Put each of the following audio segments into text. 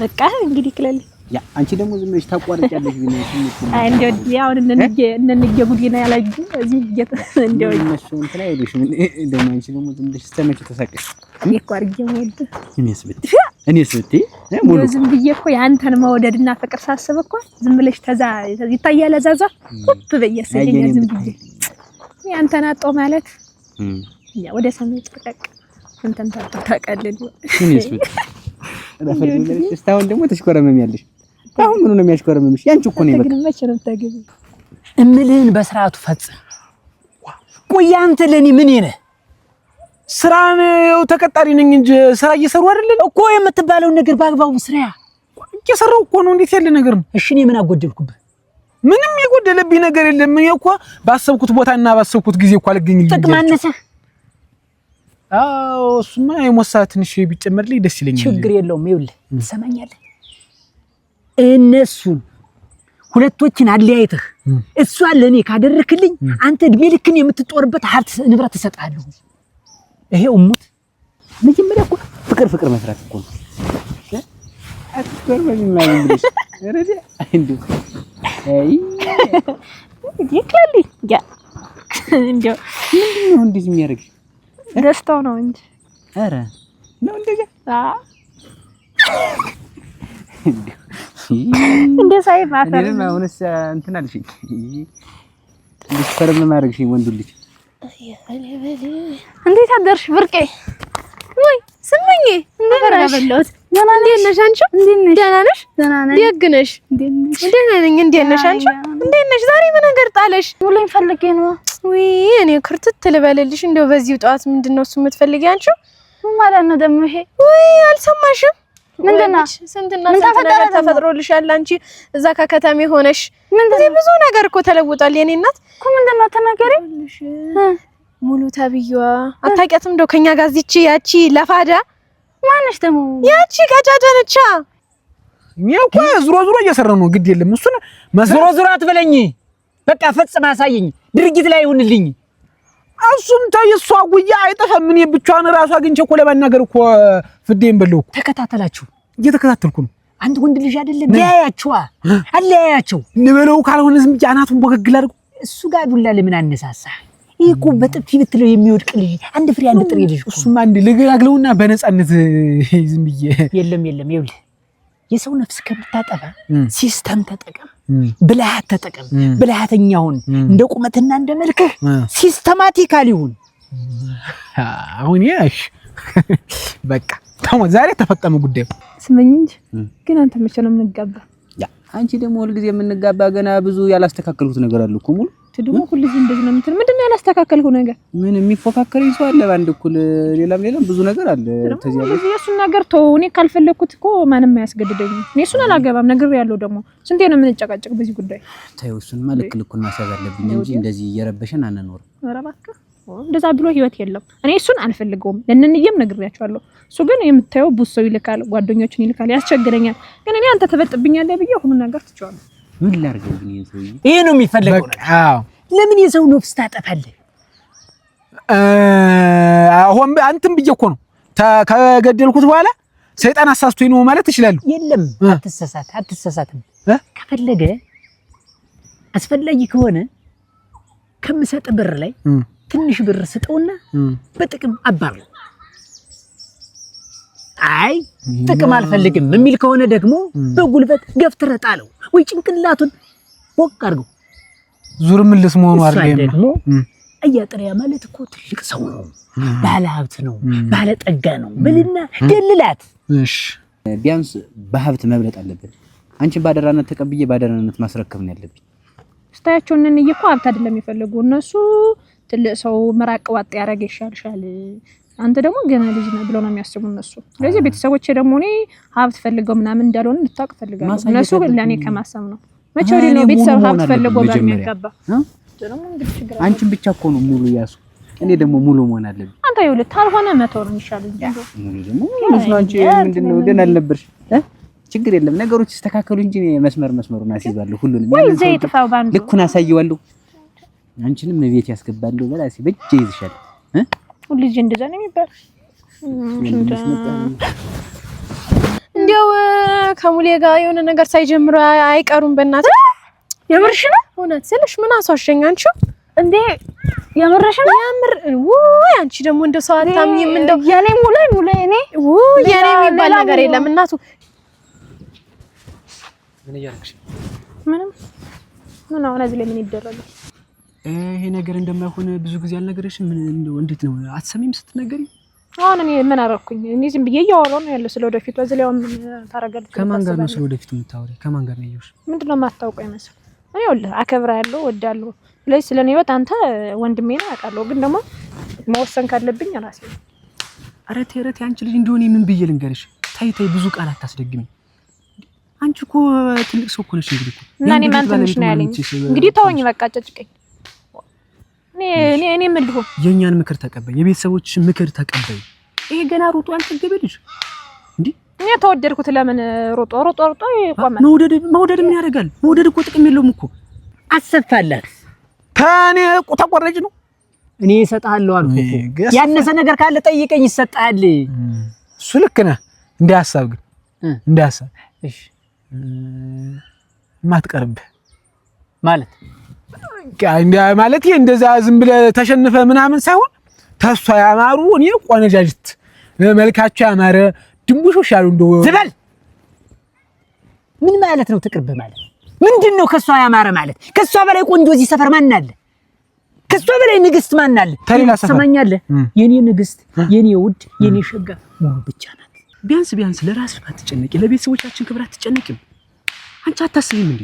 በቃ እንግዲህ ክለል ያ አንቺ ደግሞ ዝም ብለሽ ታቋርጫለሽ ግን አይ እንደው ያው እንንጀ ጉዲና ያላጅ እዚህ እንደው እነሱ እንትን አይሉሽ ምን ደግሞ አንቺ ደግሞ ዝም ብለሽ ተመጭ ተሳቀሽ ይቋርጀ ወድ እኔስ ብትይ ሙሉ ዝም ብዬ እኮ ያንተን መውደድና ፍቅር ሳስብ እኮ ዝም ብለሽ ተዛ ይታያል አዛዛ ሁብ በየሰለኝ ዝም ብዬ ያንተን አጦ ማለት ያ ወደ ሰማይ ጥርቀቅ እንተን ታቀልል እኔስ ብትይ ረፈለሽ እስታውን ደግሞ ተሽኮረመሚያለሽ አሁን ምን ነው የሚያሽኮረመምሽ ያንቺ እኮ ነው ግን መቼ ነው ታገቢ እምልህን በስርዓቱ ፈጽም ቆይ አንተ ለኔ ምን ነህ ስራን ያው ተቀጣሪ ነኝ እንጂ ስራ እየሰሩ አይደል እኮ የምትባለው ነገር ባግባቡ ስራያ እየሰራው እኮ ነው እንዴት ያለ ነገር ነው እሺ እኔ ምን አጎደልኩብህ ምንም የጎደለብኝ ነገር የለም እኔ እኮ ባሰብኩት ቦታና ባሰብኩት ጊዜ እኮ አልገኝልኝ ጥቅም አነሰ አዎ እሱማ የሞሳ ትንሽ ቢጨመርልኝ ደስ ይለኛል ችግር የለውም ይኸውልህ ትሰማኛለህ እነሱን ሁለቶችን አለያይተህ እሷን ለኔ ካደረክልኝ አንተ እድሜ ልክን የምትጦርበት ሀብት ንብረት እሰጥሃለሁ ይሄ እሙት መጀመሪያ እኮ ፍቅር መስራት እኮ ነው አትፈር በሚማኝ ብለሽ ረዲ እንዴ አይ ይክላል ያ እንደው ምንድነው እንደዚህ የሚያደርግ ደስታው ነው እንጂ አረ ነው እንደዚህ እንደ ሳይ ማፈር እኔ አሁንስ እንትን አልሽኝ ልትፈርም ማድረግሽኝ ወንዱ ልጅ እንዴት አደርሽ ብርቄ ወይ ስምኝ እንደራበለውት ደህና ነሽ አንቺ ደህና ነሽ ደግ ነሽ ደህና ነኝ እንዴት ነሽ አንቺ እንዴት ነሽ ዛሬ ምን ነገር ጣለሽ ሁሉን ፈልጌ ነው ወይ እኔ ክርትት ልበልልሽ እንደው በዚሁ ጧት ምንድነው እሱ የምትፈልጊ አንቺ ማለት ነው ደሞ ይሄ ወይ አልሰማሽም ምንድነው ስንትና ስንት ነገር ተፈጥሮልሻል አንቺ እዛ ከከተሜ ሆነሽ እንደዚህ ብዙ ነገር እኮ ተለውጧል የኔ እናት እኮ ምንድነው ተናገሪ ሙሉ ታብዩዋ አታውቂያትም እንደው ከኛ ጋር እዚች ያቺ ለፋዳ ማነሽ ደሞ ያቺ ጋጫጫነቻ እኮ ዝሮ እየሰራው ነው ግድ የለም እሱን ዝሮ አትበለኝ በቃ ፈጽማ አሳየኝ ድርጊት ላይ ይሁንልኝ እሱም ታይሷ ጉያ አይጠፋም ምን ብቻዋን ራሷ አግኝቼ እኮ ለማናገር እኮ ፍዴን በለው ተከታተላችሁ እየተከታተልኩ ነው አንድ ወንድ ልጅ አይደለም ያያያችዋ አለያያቸው ንበለው ካልሆነ ዝም ጃናቱን ቦገግል አድርጎ እሱ ጋር ዱላ ለምን አነሳሳ ይሄኮ በጥፊ ብትለው የሚወድቅ ልጅ አንድ ፍሬ አንድ ጥሬ ልጅ እሱማ አንድ ልገላግለውና በነጻነት ዝም ብዬ የለም ይኸውልህ የሰው ነፍስ ከምታጠፋ ሲስተም ተጠቀም ብልሃት ተጠቀም ብልሃተኛውን እንደ ቁመትና እንደ መልክህ ሲስተማቲካሊ ይሁን አሁን ያሽ በቃ ዛሬ ተፈጠመ ጉዳዩ ስመኝ እንጂ ግን አንተ መቼ ነው የምንጋባ ያ አንቺ ደግሞ ሁሉ ጊዜ የምንጋባ ገና ብዙ ያላስተካከልኩት ነገር አለ እኮ ሙሉ ትደሞ ሁሉ ጊዜ እንደዚህ ነው ምንድነው ያላስተካከልኩ ነገር ምን የሚፎካከረኝ ሰው አለ ባንድ እኩል ሌላም ብዙ ነገር አለ ተዚያ እሱን ነገር ተው እኔ ካልፈለኩት እኮ ማንም አያስገድደኝ እኔ እሱን አላገባም ነገር ያለው ደግሞ ስንቴ ነው የምንጨቃጨቅ በዚህ ጉዳይ ታዩ እሱን ማለክልኩና ማሳጋለብኝ እንጂ እንደዚህ እየረበሸን አንኖር ኧረ እባክህ እንደዛ ብሎ ህይወት የለም እኔ እሱን አልፈልገውም ለነንየም ነግሬያቸዋለሁ እሱ ግን የምታየው ቡሰው ይልካል ጓደኞችን ይልካል ያስቸግረኛል ግን እኔ አንተ ተበጥብኛለህ ብዬ ሁሉ ነገር ትቻለሁ ምን ላርገው ግን ይሄ ይሄ ነው የሚፈልገው አዎ ለምን የሰው ነፍስ ታጠፋለህ አሁን አንተም ብዬ እኮ ነው ከገደልኩት በኋላ ሰይጣን አሳስቶኝ ነው ማለት ይችላል የለም አትሰሳትም ከፈለገ አስፈላጊ ከሆነ ከምሰጥ ብር ላይ ትንሽ ብር ስጠውና በጥቅም አባር አይ ጥቅም አልፈልግም የሚል ከሆነ ደግሞ በጉልበት ገፍትረህ ጣለው ወይ ጭንቅላቱን ወቅ አድርገው ዙር ምልስ መሆኑ አይደለም ደግሞ አያጥሪያ ማለት እኮ ትልቅ ሰው ነው ባለ ሀብት ነው ባለ ጠጋ ነው በልና ደልላት እሺ ቢያንስ በሀብት መብለጥ አለበት አንቺ ባደራነት ተቀብዬ ባደራነት ማስረከብ ነው ያለብኝ ስታያቸው እነን እኮ ሀብት አይደለም የሚፈልጉ እነሱ ትልቅ ሰው መራቅ ዋጥ ያረገ ይሻልሻል አንተ ደግሞ ገና ልጅ ነህ ብለው ነው የሚያስቡ እነሱ ስለዚህ ቤተሰቦቼ ደግሞ እኔ ሀብት ፈልገው ምናምን እንዳልሆነ እንድታውቅ ፈልጋለሁ እነሱ ለኔ ከማሰብ ነው መቼው ነው ቤተሰብ ሀብት ፈልገው በሚያጋባ አንቺን ብቻ እኮ ነው ሙሉ ያሱ እኔ ደግሞ ሙሉ መሆን አለብኝ አንተ ይኸውልህ ታልሆነ መተው ነው የሚሻለው እንጂ ሙሉ ደግሞ ምንድነው አንቺ ምንድነው ደህና አልነበርሽ ችግር የለም ነገሮች ይስተካከሉ እንጂ መስመሩን አስይዛለሁ ሁሉንም ወይ ዘይጥፋው ባንዱ ልኩን አሳይዋለሁ አንቺንም ቤት ያስገባለሁ በላሲ በእጄ ይዝሻል ሁሉ ልጅ እንደዛ ነው የሚባል እንዴው ከሙሌ ጋር የሆነ ነገር ሳይጀምሩ አይቀሩም። በእናትህ የምርሽ ነው? እውነት ስልሽ ምን አስዋሸኝ አንቺ እንዴ? የምርሽ ነው? የምር ወይ አንቺ ደግሞ እንደው ሰው አታምኝም። እንደው የኔ ሙሌ እኔ የኔ የሚባል ነገር የለም እናቱ። ምን እያደረግሽ? ምን አሁን እዚህ ላይ ምን ይደረጋል? ይሄ ነገር እንደማይሆን ብዙ ጊዜ አልነገረሽም? ምን እንደው እንዴት ነው አትሰሚም ስትነገሪ? አሁን እኔ ምን አደረኩኝ? እኔ ዝም ብዬ እያወራሁ ነው ያለው ስለወደፊቱ። እዚህ ላይ ምን ታረጋለች? ከማን ጋር ነው ስለወደፊቱ የምታወሪ? ከማን ጋር ነው ያየሁሽ? ምንድነው የማታውቀው ይመስል? እኔ ይኸውልህ አከብራለሁ፣ እወዳለሁ። ስለዚህ ስለኔ ህይወት አንተ ወንድሜ ነው አውቃለሁ፣ ግን ደግሞ መወሰን ካለብኝ ራሴ ነው። ኧረ ተይ አንቺ ልጅ እንደሆነ ምን ብዬ ልንገርሽ? ተይ ብዙ ቃል አታስደግሚ። አንቺ እኮ ትልቅ ሰው እኮ ነሽ። እንግዲህ እና እኔ ማን ትንሽ ነው ያለኝ? እንግዲህ ተወኝ በቃ ጨጭቀኝ። እኔ ምን ልሁን? የኛን ምክር ተቀበይ፣ የቤተሰቦችሽን ምክር ተቀበይ። ይሄ ገና ሩጦ አልተገበልሽ እንዴ? እኔ ተወደድኩት ለምን ሮጦ ይቆማል? መውደድ ምን ያደርጋል? መውደድ እኮ ጥቅም የለውም እኮ። አሰፋለህ ታኔ ተቆረጭ ነው። እኔ እሰጥሃለሁ አልኩህ እኮ። ያነሰ ነገር ካለ ጠይቀኝ ይሰጣል። እሱ ልክ ነህ። እንደ ሐሳብ ግን እንደ ሐሳብ እሺ ማትቀርብህ ማለት ይሄ እንደዛ ዝም ብለህ ተሸንፈ ምናምን ሳይሆን ተሷ ያማሩ እኔ ቆነጃጅት መልካቸው ያማረ ድንቡሾሽ ያሉ እንደው ዝበል ምን ማለት ነው? ትቅርብህ ማለት ምንድነው? ከሷ ያማረ ማለት ከሷ በላይ ቆንጆ እዚህ ሰፈር ማን አለ? ከሷ በላይ ንግስት ማን አለ? ትሰማኛለህ? የኔ ንግስት፣ የኔ ውድ፣ የኔ ሸጋ ሙሉ ብቻ ናት። ቢያንስ ለራስሽ አትጨነቂ፣ ለቤተሰቦቻችን ክብር አትጨነቂም? አንቺ አታስቢም እንዴ?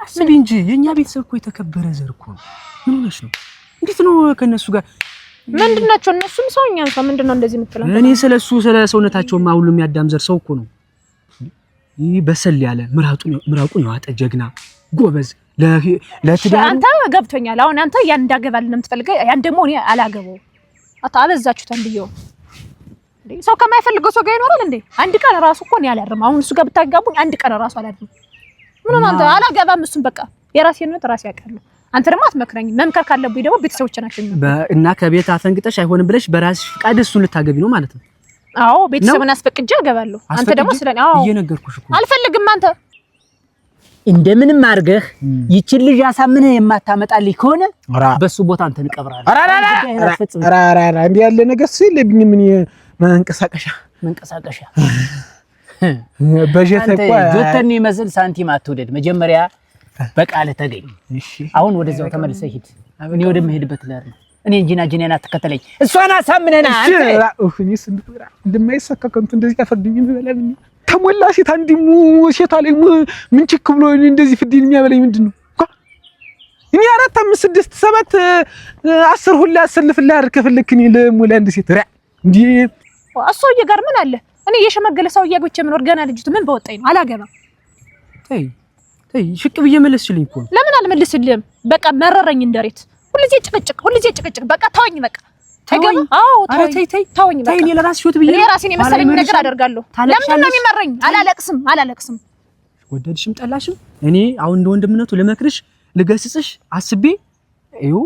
አስቢ እንጂ የኛ ቤተሰብ እኮ የተከበረ ዘር እኮ ነው። ምን ሆነሽ ነው? እንዴት ነው ከነሱ ጋር ምንድናቸው? እነሱም ሰውኛን ሰው ምንድነው እንደዚህ የምትለው? እኔ ስለ ሰውነታቸውማ ሁሉም ያዳም ዘር ሰው እኮ ነው። ይህ በሰል ያለ ምራቁን ያዋጠ ጀግና ጎበዝ ለትዳር አንተ ገብቶኛል። አሁን አንተ ያን እንዳገባል ነው የምትፈልገው፣ ያን ደግሞ እኔ አላገባው። አበዛችሁት አንብየው እንዴ! ሰው ከማይፈልገው ሰው ጋር ይኖራል እንዴ? አንድ ቀን ራሱ እኮ ነው ያላርም። አሁን እሱ ጋር ብታጋቡኝ አንድ ቀን ራሱ አላርም። ምን ነው አንተ አላገባም። እሱን በቃ የራሴን ነው ራሴ ያውቃለሁ። አንተ ደግሞ አትመክረኝ። መምከር ካለብኝ ደግሞ ቤተሰቦች ናቸው እና ከቤት አፈንግጠሽ አይሆንም ብለሽ በራስሽ ፍቃድ እሱን ልታገቢ ነው ማለት ነው? አዎ ቤተሰብን አስፈቅጄ አገባለሁ። አንተ ደግሞ ስለኔ እየነገርኩሽ እኮ አልፈልግም። አንተ እንደምንም አድርገህ ይችን ልጅ አሳምነህ የማታመጣልኝ ከሆነ በሱ ቦታ አንተን እቀብራለሁ። አራራራ እንዴ ያለ ነገር ሲልብኝ ምን መንቀሳቀሻ በጀት እኮ ጆተን ይመስል ሳንቲም አትውደድ። መጀመሪያ በቃል ተገኝ። እሺ አሁን ወደዛው ተመልሰህ ሂድ። እኔ ወደምሄድበት ላይ ነው። እኔ ጂናን አትከተለኝ። እሷን አሳምነና አንተ እሺ እንደማይሳካ ከንቱ እንደዚህ ያፈርድኝ ይበላልኝ ተሞላ ሴት አንዲሙ ሴት አለኝ ምን ችክ ብሎ እንደዚህ ፍዲን የሚያበለኝ ምንድነው? እኔ 4 5 6 7 10 ሁላ አሰልፍልህ አይደል ከፈለክኝ ለሙላ አንድ ሴት እንዴ አሶዬ ጋር ምን አለ? እኔ የሸመገለ ሰው እያጎቼ ምን ወርጋና ልጅቱ ምን በወጣኝ ነው? አላገባም። ተይ ሽቅ ብዬ መለስሽልኝ እኮ። ለምን አልመልስልህም? በቃ መረረኝ እንደሬት ሁልጊዜ ጭቅጭቅ። በቃ ተወኝ በቃ ተገባ። አዎ ተወኝ በቃ። እኔ ለራስሽ ወጥ ብዬ እኔ ራሴን የመሰለኝ ነገር አደርጋለሁ። ለምን ነው የሚመረኝ? አላለቅስም። ወደድሽም ጠላሽም እኔ አሁን እንደ ወንድምነቱ ልመክርሽ ልገስጽሽ አስቤ ይኸው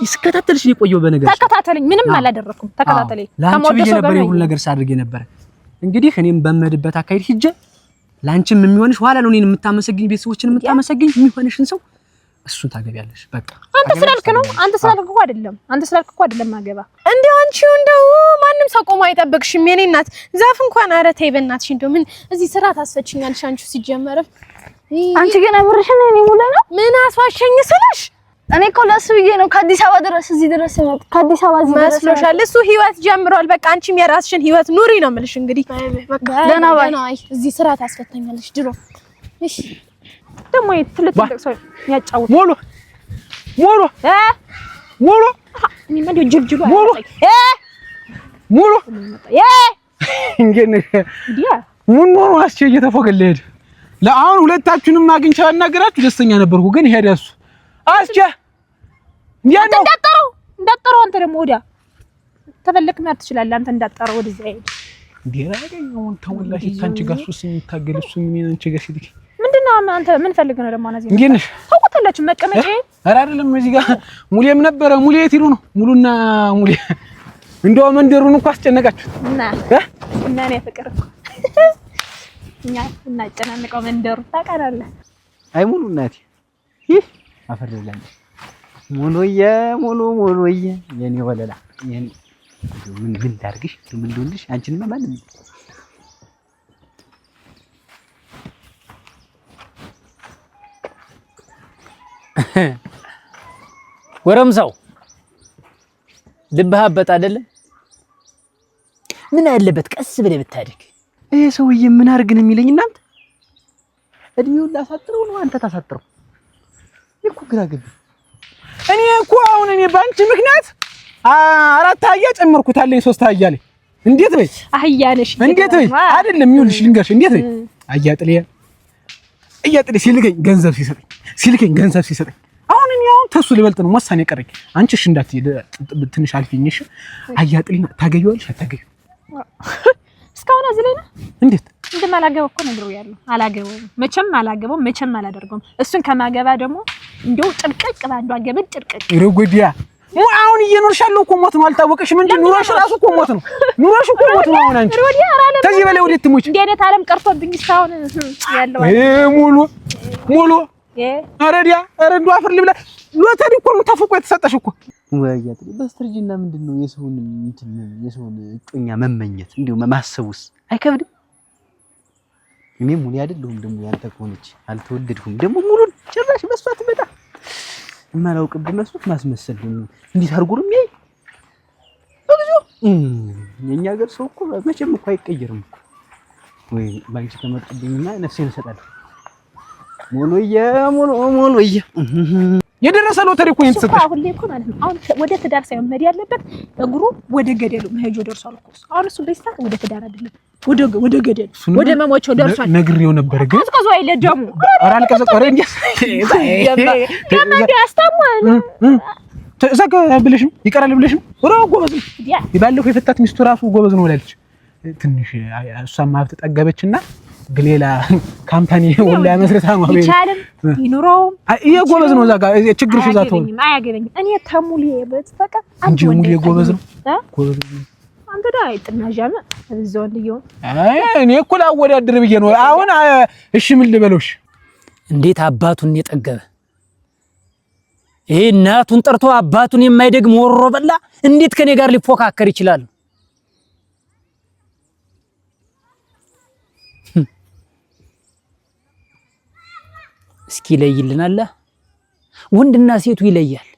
እስከታተልሽ የቆየው በነገር ተከታተለኝ። ምንም አላደረኩም። ተከታተለኝ። ላንቺ ብዬ ነበር ይሁን ነገር ሳድርግ ነበር። እንግዲህ እኔም በመድበት አካሄድ ሂጄ ላንቺም የሚሆንሽ ኋላ ነው እኔን የምታመሰግኝ ቤተሰቦችን የምታመሰግኝ የሚሆንሽን ሰው እሱን ታገቢያለሽ። በቃ አንተ ስላልክ እኮ አይደለም ማገባ። እንደው አንቺ እንደው ማንም ሰው ቆሞ አይጠብቅሽም። የኔ እናት ዛፍ እንኳን ኧረ ተይ በእናትሽ። እንደው ምን እዚህ ስራ ታስፈችኛለሽ አንቺ ሲጀመር። አንቺ ገና ብርሽን እኔ ሙሉ ነው ምን አስዋሸኝ ስልሽ እኔ እኮ ለሱ ብዬ ነው ከአዲስ አበባ ድረስ እዚህ ድረስ ነው። ከአዲስ አበባ እዚህ ድረስ መስሎሻል? እሱ ህይወት ጀምሯል። በቃ አንቺም የራስሽን ህይወት ኑሪ ነው የምልሽ። እንግዲህ በቃ ደህና ባይ እዚህ ስራ ታስፈተኛለሽ ድሮ። እሺ ደግሞ ትልቅ ሰው ያጫውት ሞሎ እኔ ምን ጅልጅሉ ሞሎ እንግዲህ ምን ነው አስቼ እየተፎገለደ ለአሁን ሁለታችሁንም አግኝቻ አናገራችሁ ደስተኛ ነበርኩ። ግን ሄደ እሱ አስቼ እንዳጠረው አንተ ደግሞ ወዲያ ተፈለክ ማለት ትችላለህ። አንተ እንዳጠረው ወደዛ ሄድ ዲራገኛው ተወላሽ ታንቺ ጋር ሱስ የሚታገል እሱ ምን አንቺ ጋር ሲልክ ምንድነው? አንተ ምን ፈልግ ነው ደግሞ አናዚ እንግዲህ ታውቁታላችሁ መቀመጫ ኧረ አይደለም እዚህ ጋር ሙሌም ነበረ። ሙሌ የት ሄዶ ነው? ሙሉና ሙሌ እንደው መንደሩን እኮ አስጨነቃችሁት እና እኔ ፍቅር እኮ እኛ እናጨናንቀው መንደሩ ታውቃለህ። አይ ሙሉ እናቴ ይህ አፈርልላኝ ሙሉዬ የኔ ወለላ የኔ ምን ዳርግሽ ምን ልሆንልሽ አንቺንማ ማንም ጎረምሳው ልብህ አበጥ አይደለም? ምን አለበት ቀስ ብለህ ብታድግ። ይሄ ሰውዬ ምን አድርግ ነው የሚለኝ? እናንተ እድሜውን ላሳጥረው ነው አንተ ታሳጥረው? እኮ ግራ ገብ እኔ እኮ አሁን ባንቺ ምክንያት 4 አህያ ጨመርኩት አለኝ 3 አህያ ላይ እንዴት በይ አህያ ነሽ እንዴት በይ አይደለም ይኸውልሽ ልንገርሽ እንዴት በይ አያጥልየ ሲልከኝ ገንዘብ ሲሰጠኝ አሁን እኔ ተሱ ልበልጥ ነው ወሳኔ ቀረኝ። አንቺሽ እንዳትይ ትንሽ አልፊኝሽ አያጥልና ታገዩዋለሽ አታገዩ እስካሁን አዝለና እንዴት እንደማላገበው እኮ ነግሬያለሁ። አላገበውም መቼም አላደርገውም። እሱን ከማገባ ደግሞ እንደው ጭርቅቅ ባንዱ አገበን ጭርቅቅ ይረጉዲያ አሁን እየኖርሽ ያለው እኮ ሞት ነው። አልታወቀሽም እንዴ? ኑሮሽ ራሱ እኮ ሞት ነው። ኑሮሽ እኮ ሞት ነው። አሁን አንቺ ከዚህ በላይ ወዴት ትሞች? እንዴ አይነት ዓለም ቀርቶብኝ እስካሁን ያለው ሙሉ አረዲያ አረዱ አፍር ልብላ ሎተሪ እኮ ነው ተፈቆ የተሰጠሽ እኮ ወያት በስተርጅና ምንድነው የሰውን እጮኛ መመኘት እንዴው ማሰቡስ አይከብድም? እኔ ሙሉ አይደለሁም ደግሞ ያንተ ከሆነች አልተወለድኩም ደግሞ ሙሉን ጭራሽ በሷ ትመጣ የማላውቅብህ መስሎት ማስመሰል እንዴት አድርጎ ነው የሚያይ? እግዚኦ የኛ ሀገር ሰው እኮ መቼም እኮ አይቀየርም እኮ ወይ ባንቺ ተመርጥብኝና ነፍሴን እሰጣለሁ። ሙሉዬ የደረሰ ሎተሪ እኮ የተሰጠሽ አሁን ላይ እኮ ማለት ነው። አሁን ወደ ትዳር ሳይሆን መሄድ ያለበት እግሩ ወደ ገደሉ መሄጆ ደርሷል እኮ። አሁን እሱ በስታት ወደ ትዳር አይደለም ወደ ገደሉ ወደ መሞቸው ደርሷል። ነግሬው ነበር ግን ቀዝቀዞ አይለደሙ ኧረ አልቀዘቀረ እንዴ ያማዲ አስተማን ተዘጋ ብለሽም ይቀራል ብለሽም ወራ ጎበዝ ይባልኩ የፈታት ሚስቱ ራሱ ጎበዝ ነው ወላለች። ትንሽ እሷም ሀብት ጠገበችና ግሌላ ካምፓኒ ወላ መስረታ ነው አቤት ይቻላል ይኑረው ጎበዝ ነው እዛ ጋር ችግርሽ እዛ ተው አያገበኝ እኔ ተሙሊ በተፈቀ አንቺ ሙሊ ጎበዝ ነው ጎበዝ አንተ ዳይ ጥናጃማ እዛው ልየው እኔ እኮ ላወዳድር ብዬ ነው አሁን እሺ ምን ልበሎሽ እንዴት አባቱን የጠገበ ይሄ እናቱን ጠርቶ አባቱን የማይደግም ወሮ በላ እንዴት ከኔ ጋር ሊፎካከር ይችላል? እስኪ ለይልናል ወንድና ሴቱ ይለያል።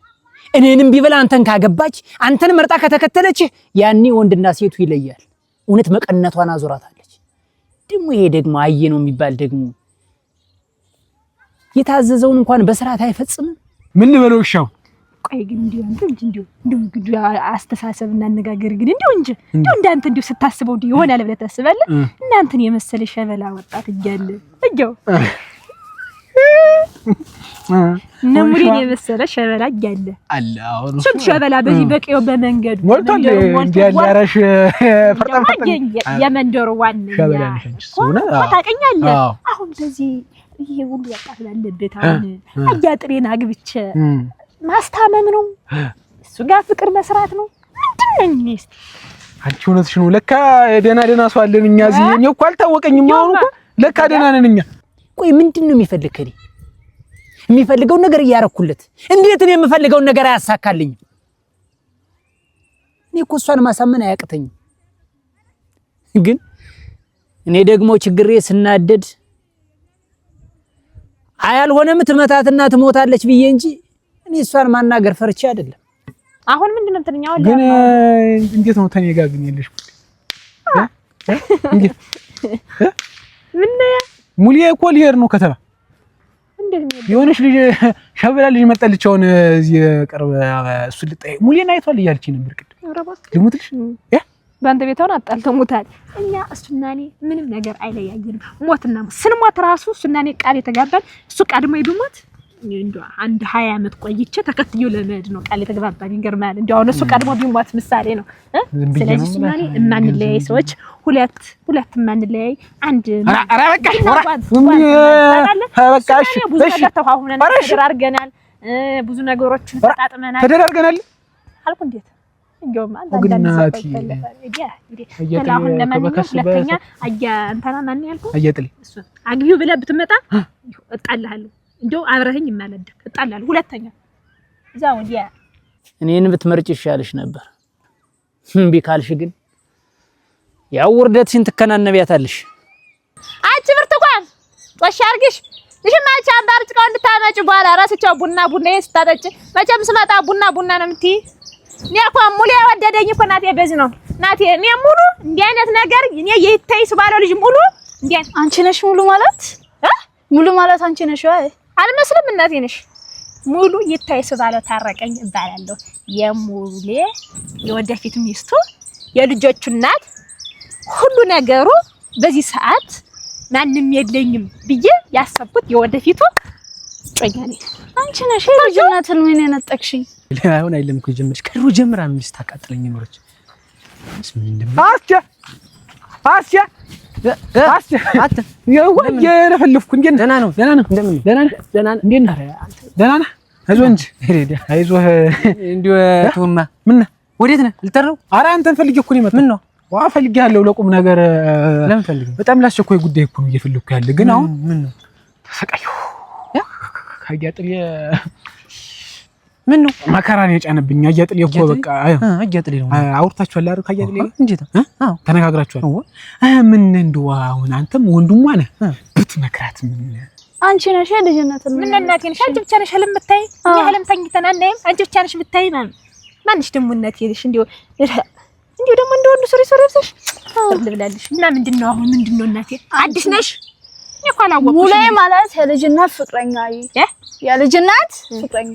እኔንም ቢበላ አንተን ካገባች አንተን መርጣ ከተከተለች ያኔ ወንድና ሴቱ ይለያል። እውነት መቀነቷን አዞራታለች። ደግሞ ይሄ ደግሞ አየ ነው የሚባል ደግሞ የታዘዘውን እንኳን በስርዓት አይፈጽምም። ምን ልበለውሻው ቆይ ግን እንዲሁ አስተሳሰብና አነጋገር ግን እንዲሁ እንዳንተ እንዲሁ ስታስበው እንዲሁ ይሆናል ብለህ ታስባለህ? እናንተን የመሰለ ሸበላ ወጣት እያለ እጆ ነሙሪን የመሰለ ሸበላ እያለ አላህ ስንት ሸበላ በዚህ በቀው በመንገዱ እንዲያላረሽ ፈርጣም የመንደሩ ዋነኛ ሸበላ ነሽ ሱና ታቀኛለህ። አሁን በዚህ ይሄ ሁሉ ወጣት ባለበት አሁን አያጥሬን አግብቼ ማስታመም ነው እሱ ጋር ፍቅር መስራት ነው ምንድነው? እኔስ አንቺ እውነትሽ ነው። ለካ ደና ሰው አለን እኛ እዚህ እኔ እኮ አልታወቀኝም። አሁን እኮ ለካ ደና ነን እኛ። ቆይ ምንድነው የሚፈልግ ከኔ? የሚፈልገው ነገር እያረኩለት እንዴት ነው የምፈልገው ነገር አያሳካልኝ? እኔ እኮ እሷን ማሳመን አያቅተኝም። ግን እኔ ደግሞ ችግሬ ስናደድ አያልሆነም ትመታትና ትሞታለች ብዬ እንጂ እኔ እሷን ማናገር ፈርቼ አይደለም። አሁን ምንድነው እንትኛው ግን እንዴት ነው ተኔ ጋር ግን የለሽ እንዴት ምን ሙሉ እኮ ሊሄድ ነው ከተማ እንዴት ነው የሆነሽ ልጅ ሸበላ ልጅ መጣልች። አሁን እዚህ ቅርብ እሱ ልጠይ ሙሉን አይቷል እያልች ነበር ቅድም ልሙትልሽ ባንተ ቤታውን አጣልተሙታል። እኛ እሱና እኔ ምንም ነገር አይለያየንም። ሞትና ሞት ስንሞት ራሱ እሱና እኔ ቃል የተጋባን እሱ ቀድሞ ይብሞት እንዴ አንድ 20 ዓመት ቆይቼ ተከትዮ ለመሄድ ነው ቃል የተጋባን። ይገርማል። እንዴ አሁን እሱ ቀድሞ ቢሞት ምሳሌ ነው። ስለዚህ እሱና እኔ እማንለያይ ሰዎች ሁለት እማንለያይ አንድ በቃሽ ብዙ ነገር ተፋሁነን ተደራርገናል። ብዙ ነገሮችን ተጣጥመናል። ተደራርገናል አልኩ እንዴት ይገውማ አንዳንድ ሰው ለማንኛውም አያ እንተና ማን ያልኩ አያጥልኝ እሱ አግቢው ብለህ ብትመጣ እጣልሃለሁ እንደው አብረኸኝ ማለደክ እጣልሃለሁ ሁለተኛ እዛ ወዲያ እኔን ብትመርጭ ይሻልሽ ነበር እምቢ ካልሽ ግን ያው ውርደትሽን ትከናነቢያታለሽ አንቺ ብርቱካን ጦሽ አርግሽ እሺ ማቻ አባርጭቃው እንድታመጭ በኋላ ራስቸው ቡና ስታጠጭ መቼም ስመጣ ቡና ነው የምትይ እኔ እኮ ሙሉ ያወደደኝ እኮ እናቴ በዚህ ነው እናቴ እኔ ሙሉ እንዲህ አይነት ነገር እኔ የይተይስ ባለው ልጅ ሙሉ እንዴ አንቺ ነሽ ሙሉ ማለት አንቺ ነሽ ወይ አልመስልም እናቴ ነሽ ሙሉ ይተይስ ባለው ታረቀኝ እባላለሁ የሙሉ የወደፊት ሚስቱ የልጆቹ እናት ሁሉ ነገሩ በዚህ ሰዓት ማንንም የለኝም ብዬ ያሰብኩት የወደፊቱ ጮኛ ነኝ አንቺ ነሽ ልጅናትን ምን የነጠቅሽኝ አሁን አይደለም እኮ ጀመርሽ ከድሮ ጀምራ ሚስት ታቃጥለኝ ኖርች ምን እንደም አት የረፈልፍኩ እንዴት ደህና ነው እንደምን ደህና ነህ አይዞህ እንጂ አይዞህ እንዲው ተውማ ምን ወዴት ነህ ልጠራው ኧረ አንተን ፈልጌ እኮ ነው የመጣው ምን ነው ፈልጌሃለሁ ለቁም ነገር ለምን ፈልጌ በጣም ላስቸኳይ ጉዳይ እኮ ነው እየፈለኩ ያለ ግን አሁን ምን ነው ተሰቃየሁ አያጥል ምን ነው መከራ ነው የጫነብኝ አያጥል እኮ በቃ አያጥል ነው አውርታችኋል አይደል አያጥል እንዴት አዎ ተነጋግራችኋል ምን እንደው አሁን አንተም ወንድሟ ነህ ብትመክራት ምን አንቺ ነሽ ልጅነትን ምን እናቴ ነሽ አንቺ ብቻ ነሽ ህልም የምታይ እኛ ህልም ተኝተን አናይም አንቺ ብቻ ነሽ የምታይ ማንሽ ደግሞ እናቴ ነሽ እንዴው ደግሞ እንደወንዱ ሶሪ ብሰሽ ልብላልሽ እና ምንድነው አሁን ምንድነው እናቴ አዲስ ነሽ ይቆላው ሙሉ ማለት የልጅነት ፍቅረኛ የልጅነት ፍቅረኛ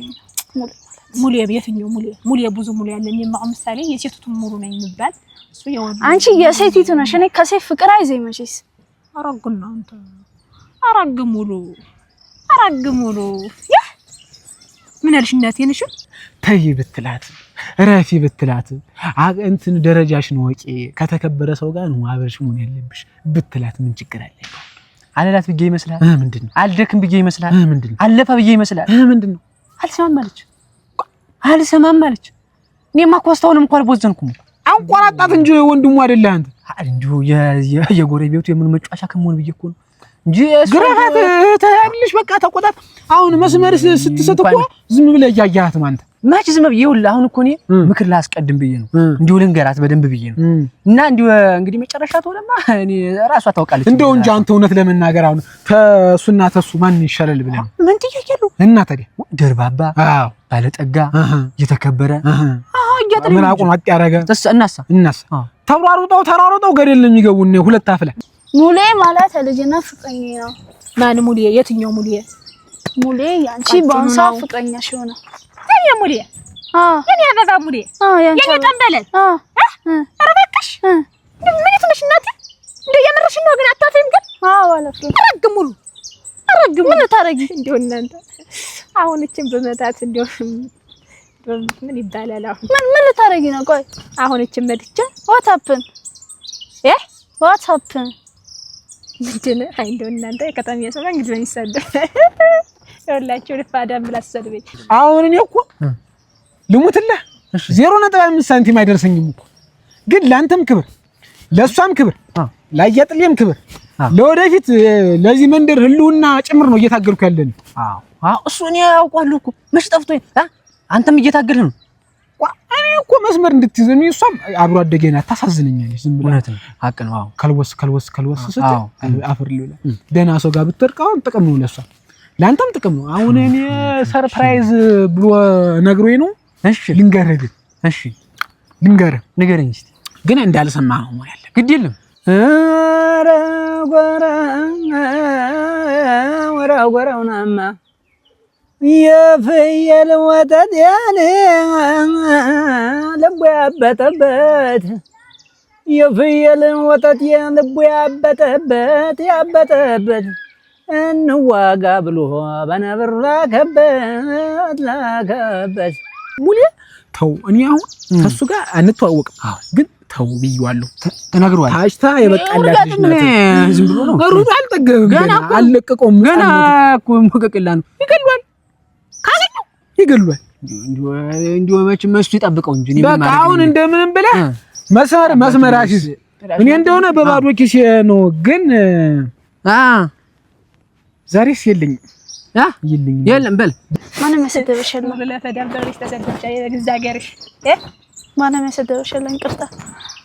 ሙሉ የቤትኛው ሙሉ ብዙ ሙሉ ያለኝ የማው ምሳሌ የሴቱቱ ሙሉ ነኝ የሚባል እሱ የወንዱ አንቺ የሴቲቱ ነሽ እኔ ከሴት ፍቅር አይዘኝ መቼስ አረግና አንተ አረግ ሙሉ ምን አልሽ እናቴ ነሽ ተይ ብትላት ረፊ ብትላት እንትን ደረጃሽን ወቂ ከተከበረ ሰው ጋር ነው አብረሽ ምን ያለብሽ ብትላት ምን ችግር አለ አለላት ብዬ ይመስላል ምንድነው አልደክም ብዬ ይመስላል ምንድነው አለፈ ብዬ ይመስላል ምንድነው አልሰማም አለች እኔማ ኮስታውንም እንኳን አልቦዘንኩም አንቆራጣት እንጂ ወንድሙ አይደለ አንተ እንዲሁ የጎረቤቱ የምን መጫወቻ ከመሆን ብዬ እኮ ነው እንጂ ግራፋት ታያለሽ በቃ ተቆጣት አሁን መስመር ስትሰጥ እኮ ዝም ብለህ ያያያት ማለት ማች ዝም ብዬ ይኸውልህ አሁን እኮ እኔ ምክር ላስቀድም ብዬ ነው እንዲሁ ልንገራት በደንብ ብዬ ነው እና እንዲሁ እንግዲህ መጨረሻ ተወለማ እኔ ራሷ ታውቃለች እንደው እንጂ አንተ እውነት ለመናገር አሁን ተሱና ተሱ ማን ይሻላል ብለህ ምን ትያያሉ እና ታዲያ ደርባባ ባለጠጋ የተከበረ ምራቁን አጥ ያረገ እናሳ ተሯሩጠው ገደል ነው የሚገቡ እነ ሁለት አፍላ ሙሌ ማለት የልጅነት ፍቅረኛ ነው ማን ሙሌ የትኛው ሙሌ ያንቺ ባንሳ ፍቅረኛሽ ሆነ የኔ ሙሌ የኔ አበባ ሙሌ የኔ ጠንበለል አረበቅሽ ምን ይፈለሽ እናቴ እንዴ የምርሽ ነው ግን አታፈም ግን አለፈ አረግ ምን ታረጊ እንደው እናንተ አሁን እቺን በመታት እንደው ምን ይባላል አሁን ምን ልታረጊ ነው ቆይ አሁን እቺን መድቻ what happened ምንድነው አይ እንደው እናንተ የከተማ ሰው እንግዲህ ነው ይሰደብ ያላችሁ ለፋዳም ብላሰደበኝ አሁን እኔ እኮ ልሙትልህ 0.5 ሳንቲም አይደርሰኝም እኮ ግን ላንተም ክብር ለሷም ክብር ላያጥልየም ክብር ለወደፊት ለዚህ መንደር ህልውና ጭምር ነው እየታገልኩ ያለኝ እሱ እኔ ያውቃለሁ እኮ መች ጠፍቶኝ አንተም እየታገልህ ነው እኔ እኮ መስመር እንድትይዘኝ እሷም አብሮ አደገና ታሳዝነኛለች ዝም ብለህ ሀቅ ነው ከልወስ ስትል አፍር ሊውላ ደህና ሰው ጋር ብትርቃው ጥቅም ነው ለሷ ላንተም ጥቅም ነው አሁን እኔ ሰርፕራይዝ ብሎ ነግሮኝ ነው እሺ ልንገርህ ንገረኝ እስቲ ግን እንዳልሰማህ ነው ያለ ግድ የለም ኧረ ጎራውናማ የፍየል ወተት ያለ ልቡ ያበጠበት የፍየል ወተት ልቡ ያበጠበት እንዋጋ ብሎ በነብር ላከበት ሙሌ ተው እኔ አሁን ከሱ ጋር አንተዋወቅም ግን ተው ብዬዋለሁ ተናግሯል ታሽታ የበቃላት ልጅ ናት ዝም ብሎ ነው ሩጥ አልጠገብም ገና አልለቀቀውም ገና እኮ ሞቀቅላ ነው ይገሏል እንዲሁ መቼም እሱ ይጠብቀው እንጂ በቃ አሁን እንደምንም ብለህ መስመር አሲዝ። እኔ እንደሆነ በባዶ ኪሴ ነው፣ ግን ዛሬስ የለኝም የለም በል ማንም ያሰደበሽ የለም። ለፈዳምበርሽ ተሰደብቻ የግዛገርሽ ማንም ያሰደበሽ የለም። ይቅርታ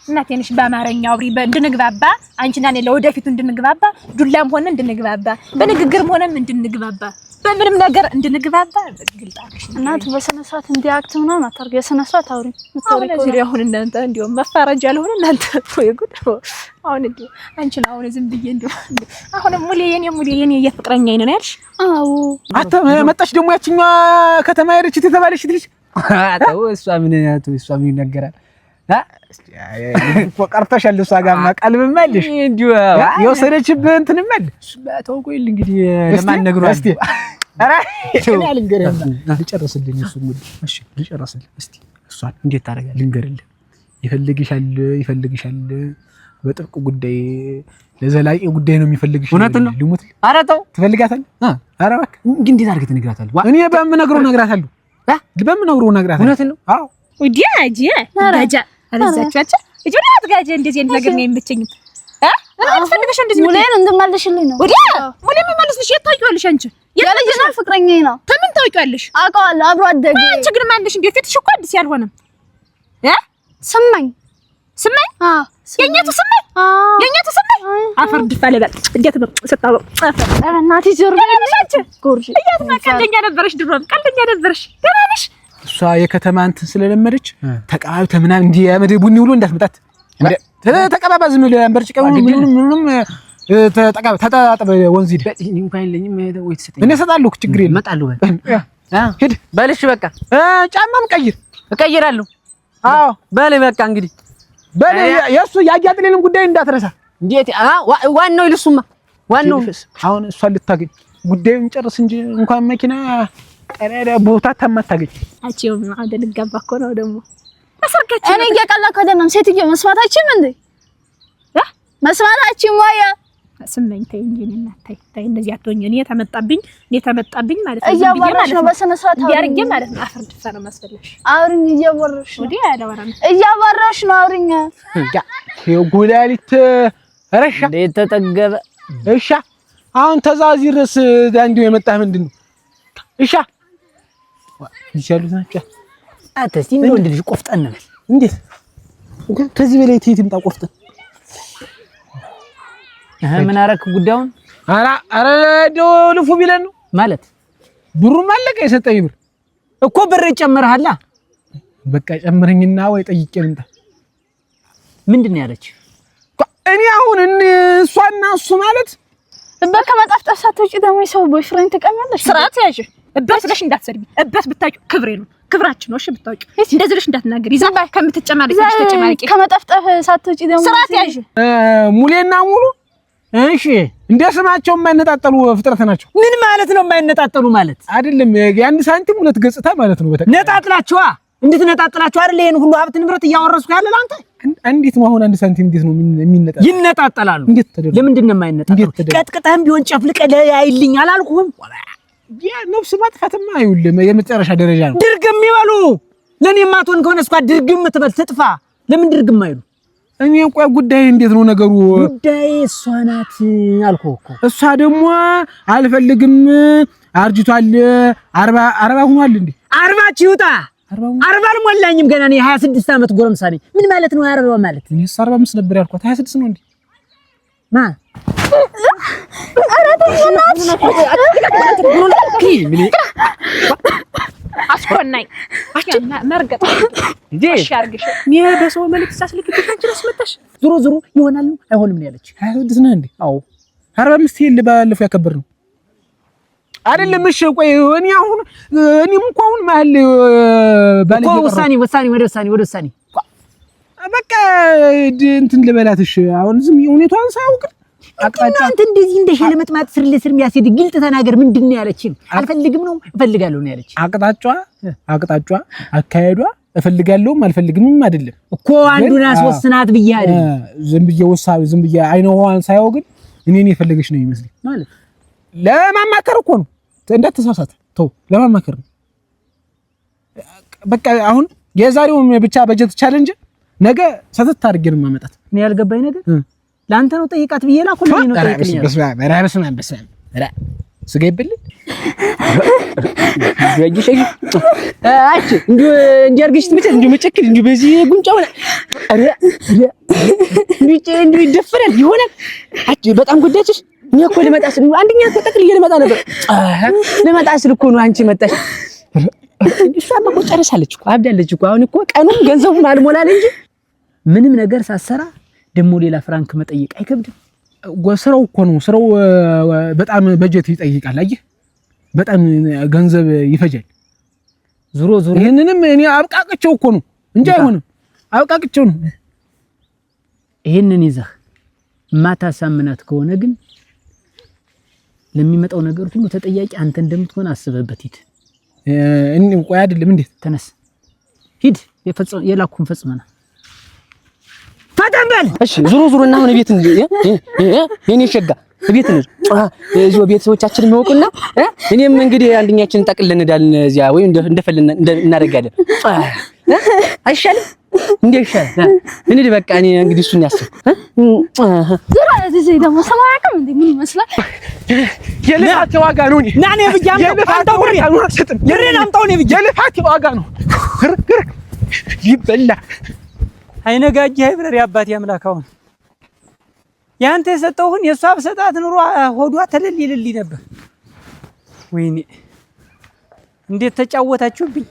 እናቴ ነሽ። በአማርኛ አውሪ እንድንግባባ፣ አንቺና እኔ ለወደፊቱ እንድንግባባ፣ ዱላም ሆነ እንድንግባባ፣ በንግግርም ሆነም እንድንግባባ፣ በምንም ነገር እንድንግባባ ግልጣሽ እናት በስነ ስርዓት እንዲያክት ምናምን አታርጊ። የስነ ስርዓት አውሪ። አሁን እናንተ እንዲያው መፋረጃ ያልሆነ እናንተ ወይ ጉድ! አሁን እንዲያው አንቺን አሁን ዝም ብዬ እንዲያው አሁን ሙሌ የኔ የፍቅረኛ አይነ ነው ያልሽ? አዎ አታ መጣሽ ደግሞ ያቺኛዋ ከተማ ሄደች የተባለሽ ልጅ አታው እሷ ምን ይነገራል? ቀርተሻል። እሷ ጋርማ ቀልብም አለሽ እንዲሁ የወሰደችብህ እንትንም አለ። ተውቆይ እንግዲህ ለማን ነግሯል? እስቲ ኧረ እኔ አልንገርህም። ልጨርስልኝ እሱ ሙሉ እሺ፣ ልጨርስልኝ እስቲ። እሷን እንዴት ታደርጋለህ? ልንገርልህ። ይፈልግሻል በጥብቅ ጉዳይ፣ ለዘላቂ ጉዳይ ነው የሚፈልግሽ። እውነት ነው። ልሙት። ኧረ ተው ትፈልጋታለህ? ኧረ እባክህ ግን እንዴት አድርገህ ትነግራታለህ? እኔ በምነግረው እነግራታለሁ። እውነት ነው። አዎ ወዲያ አጂ ጋጃ አለዛቻቻ እጆላት ጋጃ እንደዚህ አይነት ነገር ነው የሚመቸኝም። አትፈልግሽ እንደዚህ ሙሌን እንድመልሽልኝ ነው። ወዲያ ሙሌ መልስልሽ። የት ታውቂዋለሽ አንቺ? የልጅ ነው ፍቅረኛዬ ነው። ከምን ታውቂዋለሽ? አውቀዋለሁ፣ አብሮ አደገ። አንቺ ግን ማንሽ እንዴ? ፊትሽ እኮ አዲስ ያልሆነም ስማኝ የኛቱ ስማኝ አፈር ድፋለ በል እንዴት ነው ስታው አፈር እናቴ ዞር በለሽ። ጎርጂ ቀልደኛ ነበረሽ፣ ድሮም ቀልደኛ ነበረሽ። ገና ነሽ። እሷ የከተማ እንትን ስለለመደች ተቀባብተ ምናምን እንዲህ ያመደ ቡኒ ብሎ እንዳትመጣት ተቀባባ ዝም ብለህ አንበርጭቀው ምንም ተጣጣበ ወንዝ ሂድ። እኔ እንኳን የለኝም ወይ ተሰጠኝ። እኔ እሰጣለሁ፣ ችግር የለም እመጣለሁ። ሂድ በልሽ። በቃ ጫማም እቀይራለሁ። አዎ በል በቃ እንግዲህ በል። የእሱ ያያጥልልን ጉዳይ እንዳትረሳ። እንዴት ዋናው ይልሱማ ዋናው አሁን እሷ ልታገኝ ጉዳዩን ጨርስ እንጂ እንኳን መኪና ቀረደ ቦታ ተማታገኝ። አቺው አደል ገባ እኮ ነው ደግሞ አሰርካችሁ። እኔ እየቀለድኩ አይደለም። ሴትዮ መስማታችም እንዴ መስማታችም ወይ ስመኝ ተይ እንጂ እናት ተይ እንደዚህ አትሆኝ። እኔ ተመጣብኝ ማለት ነው። እያወራሽ ነው በስነ ስርዓት ያርገ ማለት ነው። አፈር ድፋ ነው ማስፈልሽ። አውሪኝ። እያወራሽ ነው ወዲያ ያለወራም እያወራሽ ነው። አውሪኝ። የጎላሊት ረሻ ተጠገበ። እሻ አሁን ተዛዚርስ አንዱ የመጣህ ምንድነው? እሻ ይቻሉት ናቸው። አተስቲ እንደው እንድልሽ ቆፍጠን ነው። እንዴት ከዚህ በላይ ትይት ይምጣ ቆፍጠን። ምን አረክ ጉዳዩን? አረ ልፉ ቢለን ነው ማለት ብሩም አለቀ። የሰጠኝ ብር እኮ ብር ጨምረሃላ። በቃ ጨምረኝና ወይ ጠይቄ ልምጣ። ምንድነው ያለች? እኔ አሁን እሷና እሱ ማለት በቃ መጣፍጣፍ ሳትወጪ ደግሞ የሰው ቦይፍሬንድ ተቀመጥሽ። ስርዓት ያዥ። እበት ብለሽ እንዳትሰርቢ። እበት ብታውቂ ክብሬ ነው፣ ክብራችን ነው። እሺ ብታውቂ እንደዚህ ብለሽ እንዳትናገሪ። ይዘባ ከምትጨማለቂ ከመጣፍጣፍ ሳትወጪ ደግሞ ስርዓት ያዥ። ሙሌና ሙሉ እሺ እንደ ስማቸው የማይነጣጠሉ ፍጥረት ናቸው። ምን ማለት ነው የማይነጣጠሉ ማለት? አይደለም የአንድ ሳንቲም ሁለት ገጽታ ማለት ነው። ነጣጥላችኋ እንድትነጣጥላችሁ አይደል? ይሄን ሁሉ ሀብት ንብረት እያወረስኩ ያለ ለአንተ እንዴት ነው? አሁን አንድ ሳንቲም እንዴት ነው የሚነጣጠሉ? ይነጣጠላሉ። እንዴት ተደረገ? ለምንድን ነው የማይነጣጠሉ? ቀጥቅጠህም ቢሆን ጨፍልቀህ ለያይልኝ አላልኩህም? ያ ነፍስ ማጥፋትማ አይውልም የመጨረሻ ደረጃ ነው። ድርግም ይበሉ። ለኔ ማቶን ከሆነ እስኳ ድርግም ትበል ትጥፋ። ለምን ድርግም አይሉ? እኔ ቆይ ጉዳይ እንዴት ነው ነገሩ? ጉዳይ እሷ ናት አልኩህ እኮ። እሷ ደግሞ አልፈልግም አርጅቷል። 40 ሆኗል እንዴ? 40 ይውጣ። 40 አልሞላኝም ገና። እኔ 26 ዓመት ጎረምሳ ነኝ። ምን ማለት ነው 40 ማለት? እኔ 45 ነበር ያልኳት 26 ነው እንዴ? ማ አስኮናኝ መርገጥ እንዴ ሻርግሽ ምን በሰው መልክት ሳስልክልሽ አንቺ ለስመጣሽ ዙሮ ይሆናል አይሆንም ነው ያለች። 26 ነው እንዴ? አዎ 45 ይል ባለፈው ያከበር ነው አይደለም? እሺ ቆይ እኔም እኮ አሁን ማል ባለ ወሳኔ ወደ ውሳኔ በቃ እንትን ልበላት። እሺ አሁን ዝም ሁኔታውን ሳያውቅ አቅጣጫ አንተ እንደዚህ እንደ ሸለመጥማጥ ስር ለስር የሚያስሄድ ግልጥ ተናገር። ምንድን ነው ያለችኝ? አልፈልግም ነው እፈልጋለሁ ነው ያለች። አቅጣጫ አካሄዷ እፈልጋለሁም አልፈልግምም አይደለም እኮ አንዱን አስወስናት ብዬ አይደል? ዝም ብዬ አይነዋን ሳይው ግን እኔን የፈለገች ነው ይመስል ማለት ለማማከር እኮ ነው። እንዳትሳሳት ተው፣ ለማማከር ነው። በቃ አሁን የዛሬው ብቻ በጀት ቻሌንጅ ነገ ሰተት አድርጌ ነው የማመጣት። እኔ ያልገባኝ ነገር ለአንተ ነው ጠይቃት ብዬ ላኩ ነው ጠይቅልኝ። በስመ ስጋ ይበልኝ ያጅሽ አጭ እንጂ አርግሽ ትመጭ እንጂ መጨክል እንጂ በዚህ ጉንጫው እንጂ ይደፈራል ይሆናል። አጭ በጣም ጉዳችሽ። እኔ እኮ ልመጣ ስል አንደኛ እኮ ጠቅልዬ ልመጣ ነበር። ልመጣ ስል እኮ ነው አንቺ መጣሽ። እሷማ እኮ ጨርሳለች እኮ አብዳለች እኮ። አሁን እኮ ቀኑም ገንዘቡም አልሞላል እንጂ ምንም ነገር ሳሰራ ደግሞ ሌላ ፍራንክ መጠየቅ አይከብድም። ስራው እኮ ነው ስራው በጣም በጀት ይጠይቃል። አየህ በጣም ገንዘብ ይፈጃል። ዙሮ ይሄንንም እኔ አብቃቅቸው እኮ ነው እንጂ አይሆንም። አብቃቅቸው ነው። ይሄንን ይዘህ ማታሳምናት ከሆነ ግን ለሚመጣው ነገር ሁሉ ተጠያቂ አንተ እንደምትሆን አስበበት። ሂድ ቆይ አይደለም እንዴት ተነስ ሂድ። የላኩን ፈጽመና ፈጠንበል። እሺ ዙሮ እና አሁን ቤት እንጂ የኔ ሸጋ ቤት ነው እዚሁ ቤተሰቦቻችን የሚወቁና እኔም እንግዲህ አንደኛችንን ጠቅልለን እንዳልን እዚያ ወይ እንደፈለን እናደርጋለን። አይሻልም እንዴ? ይሻላል። እኔ በቃ እኔ እንግዲህ እሱን ያስብ ዙራ እዚህ ደግሞ ሰማያከም እንዴ ምን ይመስላል? የልፋት ዋጋ ነው። እኔ ናኔ ብያም አንተው ብሬ የሬን አምጣው ነው ብዬ የልፋት ዋጋ ነው። ግር ይበላ አይነጋጂ አይብረር ያባቴ አምላካውን ያንተ የሰጠውን የሷ በሰጣት ኑሮ ሆዷ ተለል ይልልኝ ነበር። ወይኔ እንዴት ተጫወታችሁብኝ!